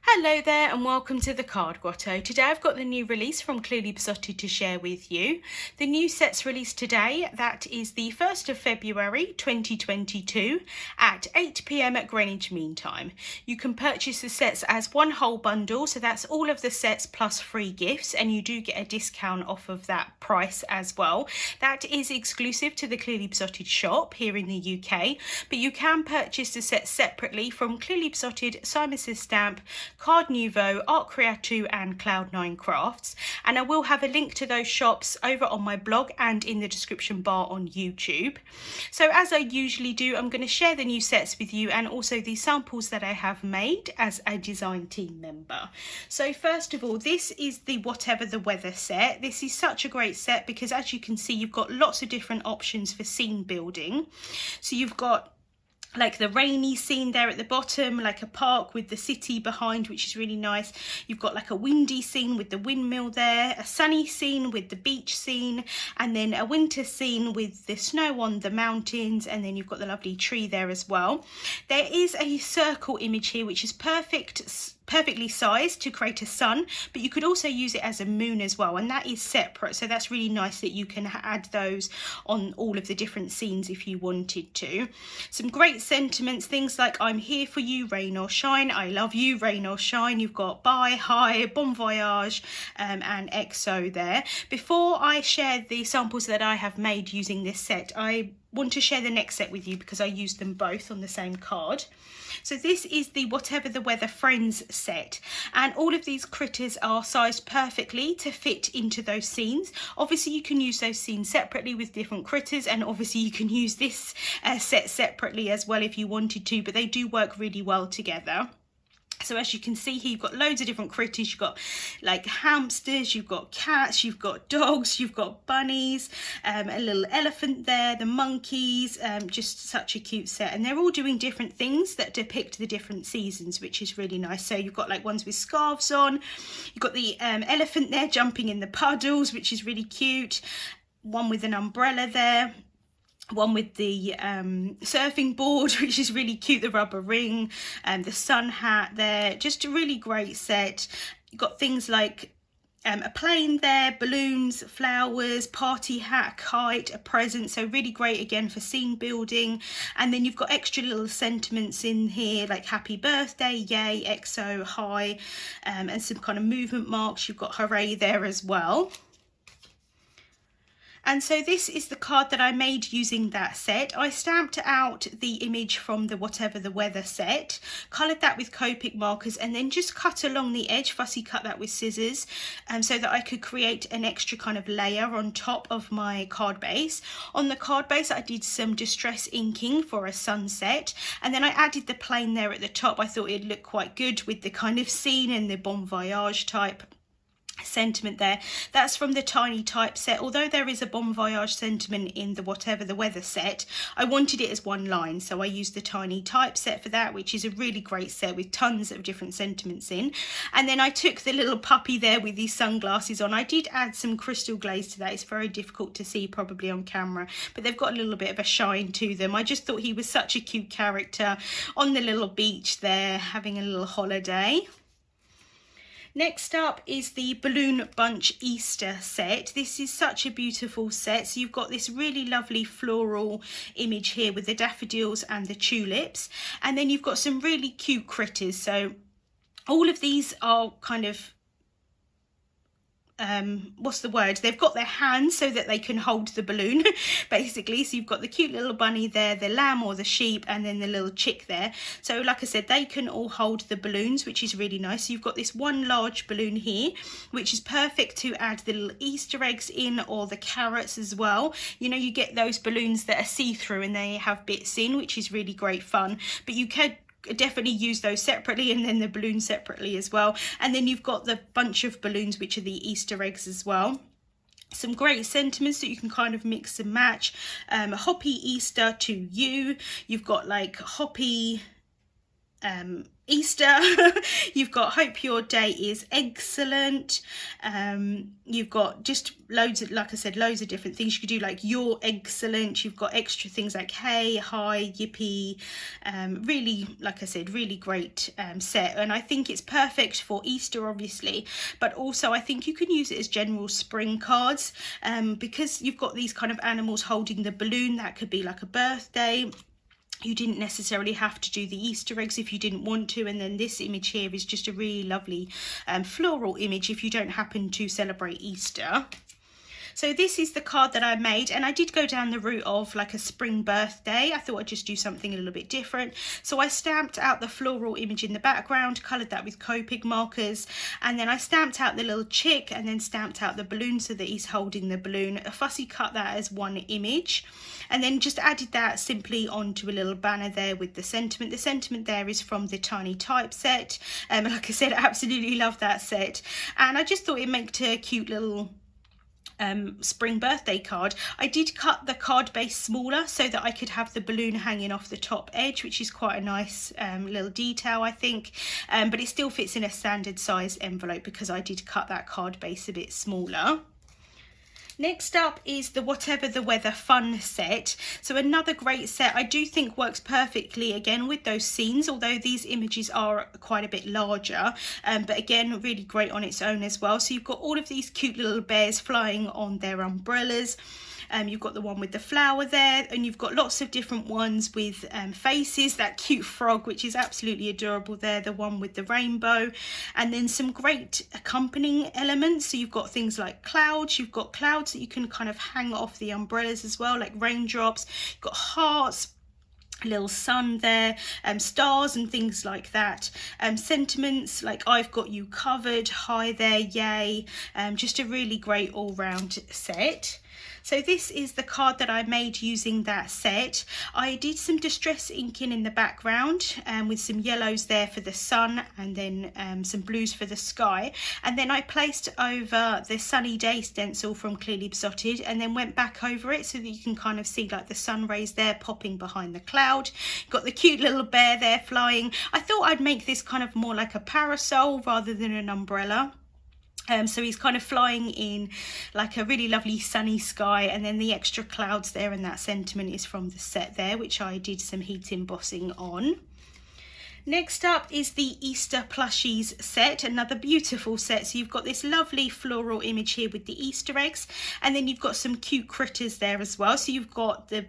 Hello there and welcome to the Card Grotto. Today I've got the new release from Clearly Besotted to share with you. The new set's released today, that is the 1st of February 2022 at 8 PM at Greenwich Mean Time. You can purchase the sets as one whole bundle, so that's all of the sets plus free gifts, and you do get a discount off of that price as well. That is exclusive to the Clearly Besotted shop here in the UK, but you can purchase the sets separately from Clearly Besotted, Simon Says Stamp, Card Nouveau, Art Creative and Cloud9 Crafts, and I will have a link to those shops over on my blog and in the description bar on YouTube. So as I usually do, I'm going to share the new sets with you and also the samples that I have made as a design team member. So first of all, this is the Whatever the Weather set. This is such a great set because as you can see, you've got lots of different options for scene building. So you've got like the rainy scene there at the bottom, like a park with the city behind, which is really nice. You've got like a windy scene with the windmill there, a sunny scene with the beach scene, and then a winter scene with the snow on the mountains, and then you've got the lovely tree there as well. There is a circle image here which is perfectly sized to create a sun, but you could also use it as a moon as well, and that is separate, so that's really nice that you can add those on all of the different scenes if you wanted to. Some great sentiments, things like I'm here for you, rain or shine, I love you, rain or shine. You've got bye, hi, bon voyage, and XO there. Before I share the samples that I have made using this set, I want to share the next set with you because I used them both on the same card. So this is the Whatever the Weather Friends set, and all of these critters are sized perfectly to fit into those scenes. Obviously you can use those scenes separately with different critters, and obviously you can use this set separately as well if you wanted to, but they do work really well together. So as you can see here, you've got loads of different critters. You've got like hamsters, you've got cats, you've got dogs, you've got bunnies, a little elephant there, the monkeys, just such a cute set. And they're all doing different things that depict the different seasons, which is really nice. So you've got like ones with scarves on, you've got the elephant there jumping in the puddles, which is really cute. One with an umbrella there. One with the surfing board, which is really cute, the rubber ring, and the sun hat there. Just a really great set. You've got things like a plane there, balloons, flowers, party hat, kite, a present. So really great again for scene building. And then you've got extra little sentiments in here like happy birthday, yay, XO, hi, and some kind of movement marks. You've got hooray there as well. And so this is the card that I made using that set. I stamped out the image from the Whatever the Weather set, coloured that with Copic markers, and then just cut along the edge, fussy cut that with scissors, so that I could create an extra kind of layer on top of my card base. On the card base I did some distress inking for a sunset, and then I added the plane there at the top. I thought it'd look quite good with the kind of scene and the bon voyage type sentiment there. That's from the Tiny Type set. Although there is a bon voyage sentiment in the Whatever the Weather set, I wanted it as one line, so I used the Tiny Type set for that, which is a really great set with tons of different sentiments in. And then I took the little puppy there with these sunglasses on. I did add some crystal glaze to that. It's very difficult to see probably on camera, but they've got a little bit of a shine to them. I just thought he was such a cute character on the little beach there having a little holiday. Next up is the Balloon Bunch Easter set. This is such a beautiful set. So you've got this really lovely floral image here with the daffodils and the tulips. And then you've got some really cute critters. So all of these are kind of what's the word? They've got their hands so that they can hold the balloon, basically. So you've got the cute little bunny there, the lamb or the sheep, and then the little chick there. So like I said, they can all hold the balloons, which is really nice. So you've got this one large balloon here, which is perfect to add the little Easter eggs in, or the carrots as well. You know, you get those balloons that are see-through and they have bits in, which is really great fun. But you could definitely use those separately, and then the balloon separately as well. And then you've got the bunch of balloons, which are the Easter eggs as well. Some great sentiments that you can kind of mix and match. Hoppy Easter to you. You've got like hoppy Easter. You've got hope your day is excellent. You've got just loads of, like I said, loads of different things you could do, like you're excellent. You've got extra things like hey, hi, yippee. Really, like I said, really great set, and I think it's perfect for Easter obviously, but also I think you can use it as general spring cards, because you've got these kind of animals holding the balloon. That could be like a birthday. You didn't necessarily have to do the Easter eggs if you didn't want to, and then this image here is just a really lovely floral image if you don't happen to celebrate Easter. So this is the card that I made, and I did go down the route of like a spring birthday. I thought I'd just do something a little bit different. So I stamped out the floral image in the background, coloured that with Copic markers, and then I stamped out the little chick and then stamped out the balloon so that he's holding the balloon. I fussy cut that as one image, and then just added that simply onto a little banner there with the sentiment. The sentiment there is from the Tiny Type set. Like I said, I absolutely love that set, and I just thought it made a cute little spring birthday card. I did cut the card base smaller so that I could have the balloon hanging off the top edge, which is quite a nice little detail, I think, but it still fits in a standard size envelope because I did cut that card base a bit smaller. Next up is the Whatever the Weather Fun set. So another great set. I do think works perfectly again with those scenes, although these images are quite a bit larger, but again really great on its own as well. So you've got all of these cute little bears flying on their umbrellas. You've got the one with the flower there, and you've got lots of different ones with faces, that cute frog which is absolutely adorable there, the one with the rainbow, and then some great accompanying elements. So you've got things like clouds, you've got clouds that you can kind of hang off the umbrellas as well, like raindrops. You've got hearts, a little sun there, stars and things like that, sentiments like I've got you covered, hi there, yay, just a really great all-round set. So this is the card that I made using that set. I did some distress inking in the background with some yellows there for the sun, and then some blues for the sky, and then I placed over the sunny day stencil from Clearly Besotted and then went back over it so that you can kind of see like the sun rays there popping behind the cloud. Got the cute little bear there flying. I thought I'd make this kind of more like a parasol rather than an umbrella. So he's kind of flying in like a really lovely sunny sky, and then the extra clouds there, and that sentiment is from the set there, which I did some heat embossing on. Next up is the Easter Plushies set, another beautiful set. So you've got this lovely floral image here with the Easter eggs, and then you've got some cute critters there as well. So you've got the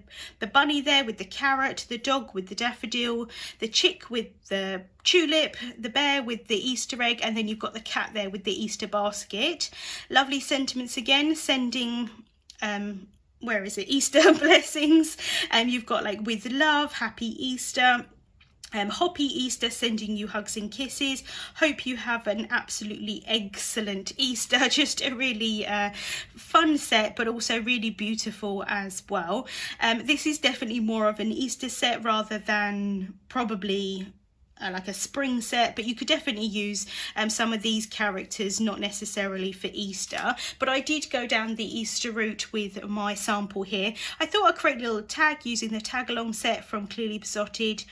bunny there with the carrot, the dog with the daffodil, the chick with the tulip, the bear with the Easter egg, and then you've got the cat there with the Easter basket. Lovely sentiments again, sending where is it, Easter blessings. You've got like with love, happy Easter. Hoppy Easter, sending you hugs and kisses. Hope you have an absolutely excellent Easter. Just a really fun set, but also really beautiful as well. This is definitely more of an Easter set rather than probably like a spring set, but you could definitely use some of these characters, not necessarily for Easter, but I did go down the Easter route with my sample here. I thought I'd create a little tag using the tag along set from Clearly Besotted,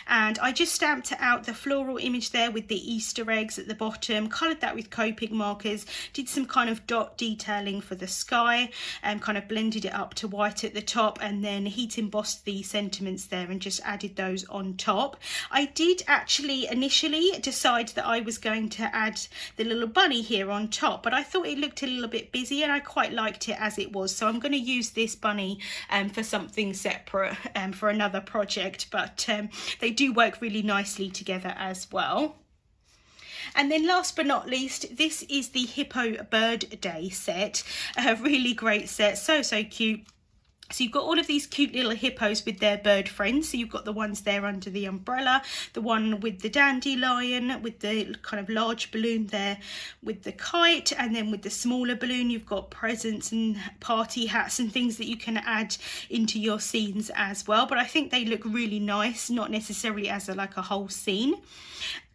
and I just stamped out the floral image there with the Easter eggs at the bottom, coloured that with Copic markers, did some kind of dot detailing for the sky, and kind of blended it up to white at the top, and then heat embossed the sentiments there and just added those on top. I did actually initially decide that I was going to add the little bunny here on top, but I thought it looked a little bit busy and I quite liked it as it was, so I'm going to use this bunny for something separate for another project, but they do work really nicely together as well. And then last but not least, this is the Hippo Bird Day set. A really great set, so cute. So you've got all of these cute little hippos with their bird friends. So you've got the ones there under the umbrella, the one with the dandelion, with the kind of large balloon there with the kite, and then with the smaller balloon you've got presents and party hats and things that you can add into your scenes as well. But I think they look really nice, not necessarily as like a whole scene.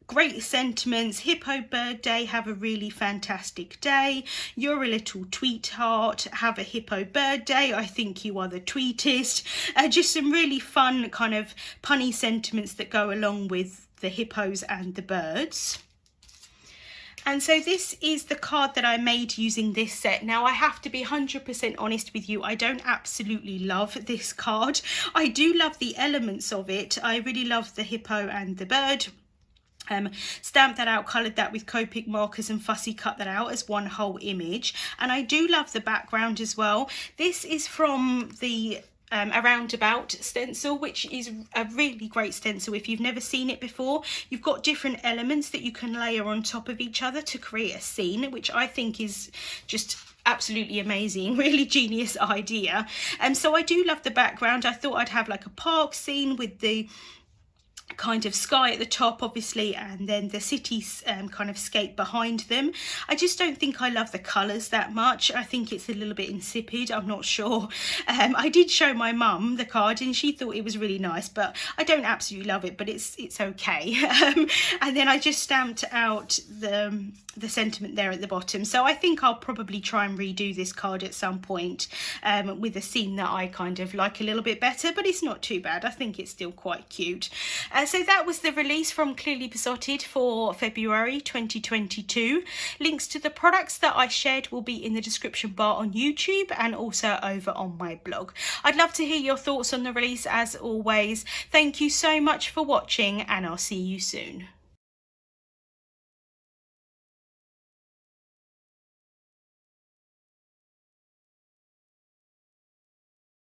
Great sentiments. Hippo birthday, have a really fantastic day. You're a little tweetheart, have a hippo birthday. I think you are the tweetest. Just some really fun kind of punny sentiments that go along with the hippos and the birds. And so this is the card that I made using this set. Now I have to be 100% honest with you, I don't absolutely love this card. I do love the elements of it. I really love the hippo and the bird. Stamped that out, coloured that with Copic markers and fussy cut that out as one whole image. And I do love the background as well. This is from the a roundabout stencil, which is a really great stencil. If you've never seen it before, you've got different elements that you can layer on top of each other to create a scene, which I think is just absolutely amazing, really genius idea. And so I do love the background. I thought I'd have like a park scene with the kind of sky at the top, obviously, and then the city kind of scape behind them. I just don't think I love the colours that much. I think it's a little bit insipid, I'm not sure. I did show my mum the card and she thought it was really nice, but I don't absolutely love it, but it's okay. And then I just stamped out the sentiment there at the bottom. So I think I'll probably try and redo this card at some point with a scene that I kind of like a little bit better, but it's not too bad. I think it's still quite cute. So that was the release from Clearly Besotted for February 2022. Links to the products that I shared will be in the description bar on YouTube and also over on my blog. I'd love to hear your thoughts on the release as always. Thank you so much for watching and I'll see you soon.